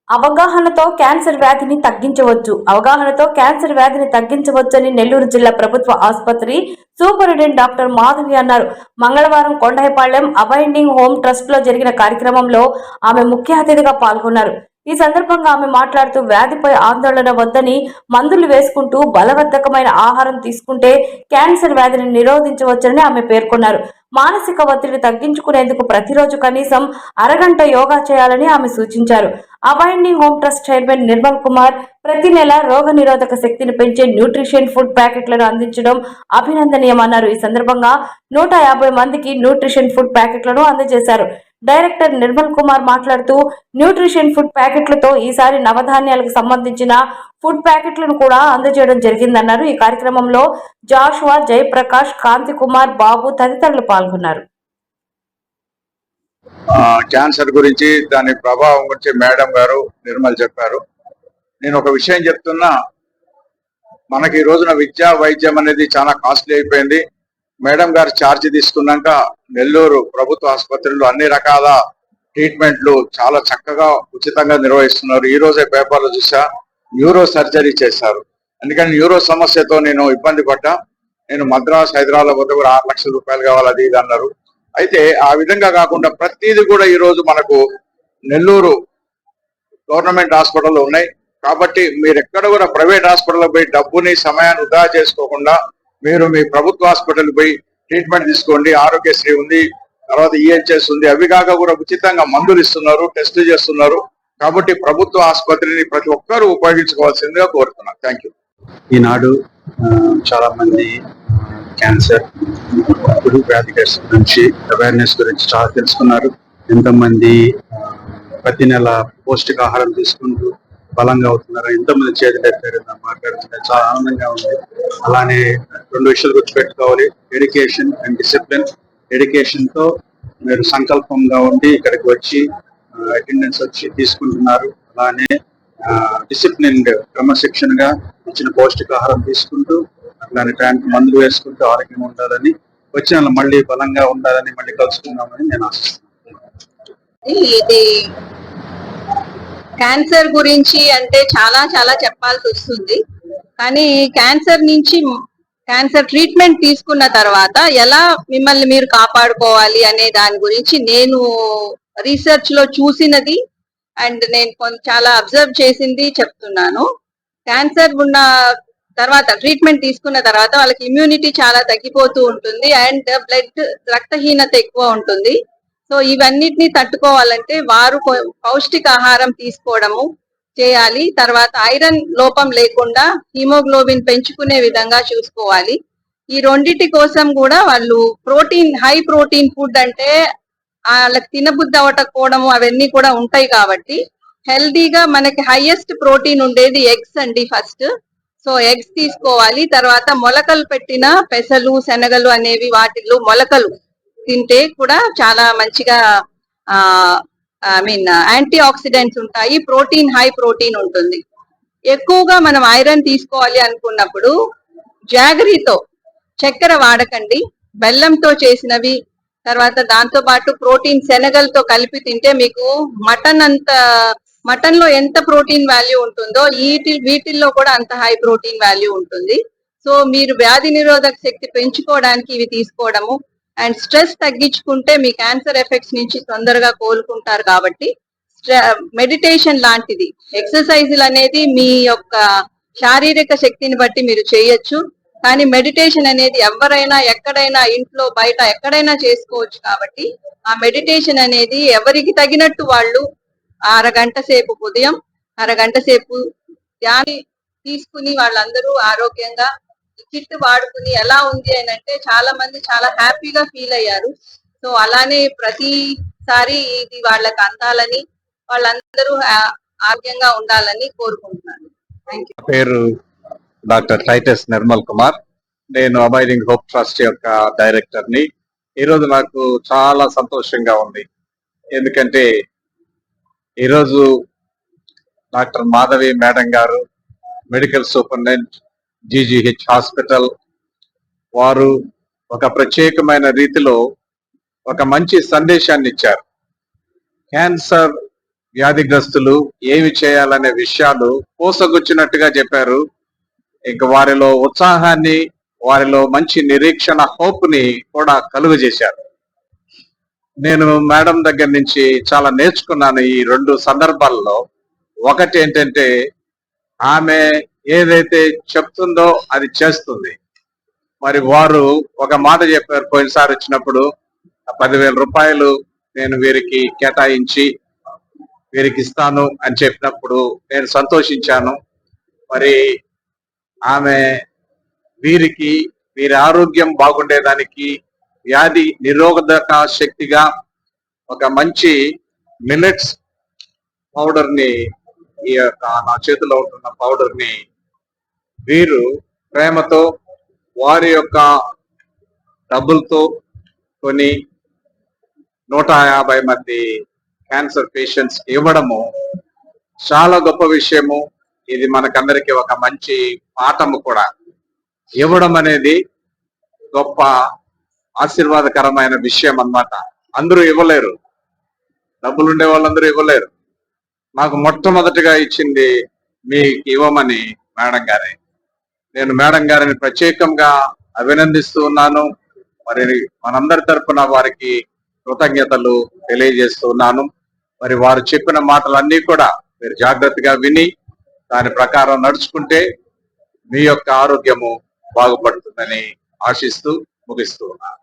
అవగాహనతో క్యాన్సర్ వ్యాధిని తగ్గించవచ్చని నెల్లూరు జిల్లా ప్రభుత్వ ఆసుపత్రి సూపరింటెండెంట్ డాక్టర్ మాధవి అన్నారు. మంగళవారం కొండైపాళ్యం అబైండింగ్ హోమ్ ట్రస్ట్ లో జరిగిన కార్యక్రమంలో ఆమె ముఖ్య అతిథిగా పాల్గొన్నారు. ఈ సందర్భంగా ఆమె మాట్లాడుతూ వ్యాధిపై ఆందోళన వద్దని, మందులు వేసుకుంటూ బలవర్ధకమైన ఆహారం తీసుకుంటే క్యాన్సర్ వ్యాధిని నిరోధించవచ్చని ఆమె పేర్కొన్నారు. మానసిక ఒత్తిడి తగ్గించుకునేందుకు ప్రతిరోజు కనీసం అరగంట యోగా చేయాలని ఆమె సూచించారు. Abiding home trust chairman Nirmal Kumar ప్రతి నెల రోగ నిరోధక శక్తిని పెంచే న్యూట్రిషన్ ఫుడ్ ప్యాకెట్లను అందించడం అభినందనీయమన్నారు. ఈ సందర్భంగా 150 మందికి న్యూట్రిషన్ ఫుడ్ ప్యాకెట్లను అందజేశారు. డైరెక్టర్ నిర్మల్ కుమార్ మాట్లాడుతూ న్యూట్రిషన్ ఫుడ్ ప్యాకెట్లతో ఈసారి నవధాన్యాలకు సంబంధించిన ఫుడ్ ప్యాకెట్లను కూడా అందజేయడం జరిగిందన్నారు. ఈ కార్యక్రమంలో జాషువా, జయప్రకాష్, కాంతి కుమార్, బాబు తదితరులు పాల్గొన్నారు. క్యాన్సర్ గురించి దాని ప్రభావం గురించి మేడం గారు నిర్మల్ చెప్పారు. నేను ఒక విషయం చెప్తున్నా, మనకి ఈ రోజున విద్యా వైద్యం అనేది చాలా కాస్ట్లీ అయిపోయింది. మేడం గారు ఛార్జ్ తీసుకున్నాక నెల్లూరు ప్రభుత్వ ఆసుపత్రిలో అన్ని రకాల ట్రీట్మెంట్లు చాలా చక్కగా ఉచితంగా నిర్వహిస్తున్నారు. ఈ రోజే పేపర్లో చూసా, న్యూరో సర్జరీ చేశారు. అందుకని న్యూరో సమస్యతో నేను ఇబ్బంది పడ్డా. నేను మద్రాస్, హైదరాబాద్ పోతే కూడా 6 లక్షల రూపాయలు కావాలి అది ఇది అన్నారు. అయితే ఆ విధంగా కాకుండా ప్రతిదీ కూడా ఈ రోజు మనకు నెల్లూరు గవర్నమెంట్ హాస్పిటల్లో ఉన్నాయి. కాబట్టి మీరు ఎక్కడ కూడా ప్రైవేట్ హాస్పిటల్ పోయి డబ్బుని సమయాన్ని వృధా చేసుకోకుండా మీరు మీ ప్రభుత్వ హాస్పిటల్ పోయి ట్రీట్మెంట్ తీసుకోండి. ఆరోగ్యశ్రీ ఉంది, తర్వాత ఈహెచ్ఎస్ ఉంది. అవి కాక కూడా ఉచితంగా మందులు ఇస్తున్నారు, టెస్టులు చేస్తున్నారు. కాబట్టి ప్రభుత్వ ఆసుపత్రిని ప్రతి ఒక్కరూ ఉపయోగించుకోవాల్సిందిగా కోరుతున్నాను. Thank you. ఈనాడు చాలా మంది క్యాన్సర్ వ్యాధి గురించి అవేర్నెస్ గురించి చాలా తెలుసుకున్నారు. ఎంతమంది ప్రతి నెల పౌష్టికాహారం తీసుకుంటూ బలంగా అవుతున్నారు, ఎంతమంది చేతులు ఎత్తారు మాట్లాడుతున్నారు. చాలా ఆనందంగా ఉంది. అలానే 2 విషయాలు గుర్తుపెట్టుకోవాలి: డెడికేషన్ అండ్ డిసిప్లిన్. డెడికేషన్ తో మీరు సంకల్పంగా ఉండి ఇక్కడికి వచ్చి అటెండెన్స్ వచ్చి తీసుకుంటున్నారు. అలానే డిసిప్లిన్డ్ క్రమశిక్షణగా ఇచ్చిన పౌష్టికాహారం తీసుకుంటూ అట్లానే టైంకి మందులు వేసుకుంటూ ఆరోగ్యంగా ఉండాలని, వచ్చిన మళ్ళీ బలంగా ఉండాలని, మళ్ళీ కలుసుకుందామని నేను ఆశిస్తున్నాను. ఇది క్యాన్సర్ గురించి అంటే చాలా చాలా చెప్పాల్సి వస్తుంది. కానీ క్యాన్సర్ ట్రీట్మెంట్ తీసుకున్న తర్వాత ఎలా మిమ్మల్ని మీరు కాపాడుకోవాలి అనే దాని గురించి నేను రీసెర్చ్ లో చూసినది అండ్ నేను చాలా అబ్జర్వ్ చేసింది చెప్తున్నాను. క్యాన్సర్ ఉన్న తర్వాత ట్రీట్మెంట్ తీసుకున్న తర్వాత వాళ్ళకి ఇమ్యూనిటీ చాలా తగ్గిపోతూ ఉంటుంది అండ్ రక్తహీనత ఎక్కువ ఉంటుంది. సో ఇవన్నిటిని తట్టుకోవాలంటే వారు పౌష్టికాహారం తీసుకోవడము చేయాలి. తర్వాత ఐరన్ లోపం లేకుండా హిమోగ్లోబిన్ పెంచుకునే విధంగా చూసుకోవాలి. ఈ రెండిటి కోసం కూడా వాళ్ళు హై ప్రోటీన్ ఫుడ్ అంటే వాళ్ళకి తినబుద్ధి అవ్వకపోవడము అవన్నీ కూడా ఉంటాయి. కాబట్టి హెల్దీగా మనకి హైయెస్ట్ ప్రోటీన్ ఉండేది ఎగ్స్ అండి ఫస్ట్. సో ఎగ్స్ తీసుకోవాలి. తర్వాత మొలకలు పెట్టిన పెసలు, శనగలు అనేవి వాటిల్లో మొలకలు తింటే కూడా చాలా మంచిగా యాంటీ ఆక్సిడెంట్స్ ఉంటాయి. హై ప్రోటీన్ ఉంటుంది. ఎక్కువగా మనం ఐరన్ తీసుకోవాలి అనుకున్నప్పుడు జాగరీతో చక్కెర వాడకండి, బెల్లంతో చేసినవి, తర్వాత దాంతో పాటు ప్రోటీన్ శనగలతో కలిపి తింటే మీకు మటన్ లో ఎంత ప్రోటీన్ వాల్యూ ఉంటుందో వీటిల్లో కూడా అంత హై ప్రోటీన్ వాల్యూ ఉంటుంది. సో మీరు వ్యాధి నిరోధక శక్తి పెంచుకోవడానికి ఇవి తీసుకోవడము అండ్ స్ట్రెస్ తగ్గించుకుంటే మీ క్యాన్సర్ ఎఫెక్ట్స్ నుంచి తొందరగా కోలుకుంటారు. కాబట్టి మెడిటేషన్ లాంటిది ఎక్సర్సైజులు అనేది మీ యొక్క శారీరక శక్తిని బట్టి మీరు చేయొచ్చు. కానీ మెడిటేషన్ అనేది ఎవరైనా ఎక్కడైనా ఇంట్లో బయట ఎక్కడైనా చేసుకోవచ్చు. కాబట్టి ఆ మెడిటేషన్ అనేది ఎవరికి తగినట్టు వాళ్ళు అరగంట సేపు ఉదయం, అరగంట సేపు ధ్యానం తీసుకుని వాళ్ళందరూ ఆరోగ్యంగా కిట్ వాడుకుని ఎలా ఉంది అని అంటే చాలా మంది చాలా హ్యాపీగా ఫీల్ అయ్యారు. సో అలానే ప్రతిసారి ఇది వాళ్ళకి అందాలని, వాళ్ళందరూ ఆరోగ్యంగా ఉండాలని కోరుకుంటున్నాను. Thank you. పేరు డాక్టర్ టైటస్ నిర్మల్ కుమార్. నేను అబైడింగ్ హోప్ ట్రస్ట్ యొక్క డైరెక్టర్ ని. ఈరోజు నాకు చాలా సంతోషంగా ఉంది. ఎందుకంటే ఈరోజు డాక్టర్ మాధవి మేడం గారు, మెడికల్ సూపరింటెండెంట్ జీజీహెచ్ హాస్పిటల్ వారు ఒక ప్రత్యేకమైన రీతిలో ఒక మంచి సందేశాన్ని ఇచ్చారు. క్యాన్సర్ వ్యాధిగ్రస్తులు ఏమి చేయాలనే విషయాలు పోసగుచ్చినట్టుగా చెప్పారు. ఇంక వారిలో ఉత్సాహాన్ని, వారిలో మంచి నిరీక్షణ, హోప్ ని కూడా కలుగజేశారు. నేను మేడం దగ్గర నుంచి చాలా నేర్చుకున్నాను ఈ 2 సందర్భాల్లో. ఒకటి ఏంటంటే, ఆమె ఏదైతే చెప్తుందో అది చేస్తుంది. మరి వారు ఒక మాట చెప్పారు పోయినసారి వచ్చినప్పుడు, 10,000 రూపాయలు నేను వీరికి కేటాయించి వీరికి ఇస్తాను అని చెప్పినప్పుడు నేను సంతోషించాను. మరి ఆమె వీరి ఆరోగ్యం బాగుండేదానికి, వ్యాధి నిరోధక శక్తిగా ఒక మంచి మిల్లెట్స్ పౌడర్ ని, ఈ యొక్క నా చేతిలో ఉంటున్న పౌడర్ ని వీరు ప్రేమతో వారి యొక్క డబ్బులతో కొని 150 మంది క్యాన్సర్ పేషెంట్స్ ఇవ్వడము చాలా గొప్ప విషయము. ఇది మనకందరికి ఒక మంచి పాఠము కూడా. ఇవ్వడం అనేది గొప్ప ఆశీర్వాదకరమైన విషయం అన్నమాట. అందరూ ఇవ్వలేరు, డబ్బులుండే వాళ్ళందరూ ఇవ్వలేరు. నాకు మొట్టమొదటిగా ఇచ్చింది మీకు ఇవ్వమని మేడం గారే. నేను మేడం గారిని ప్రత్యేకంగా అభినందిస్తూ ఉన్నాను. మరి మనందరి తరపున వారికి కృతజ్ఞతలు తెలియజేస్తూ ఉన్నాను. మరి వారు చెప్పిన మాటలన్నీ కూడా మీరు జాగ్రత్తగా విని దాని ప్రకారం నడుచుకుంటే మీ యొక్క ఆరోగ్యము బాగుపడుతుందని ఆశిస్తూ ముగిస్తూ ఉన్నాను.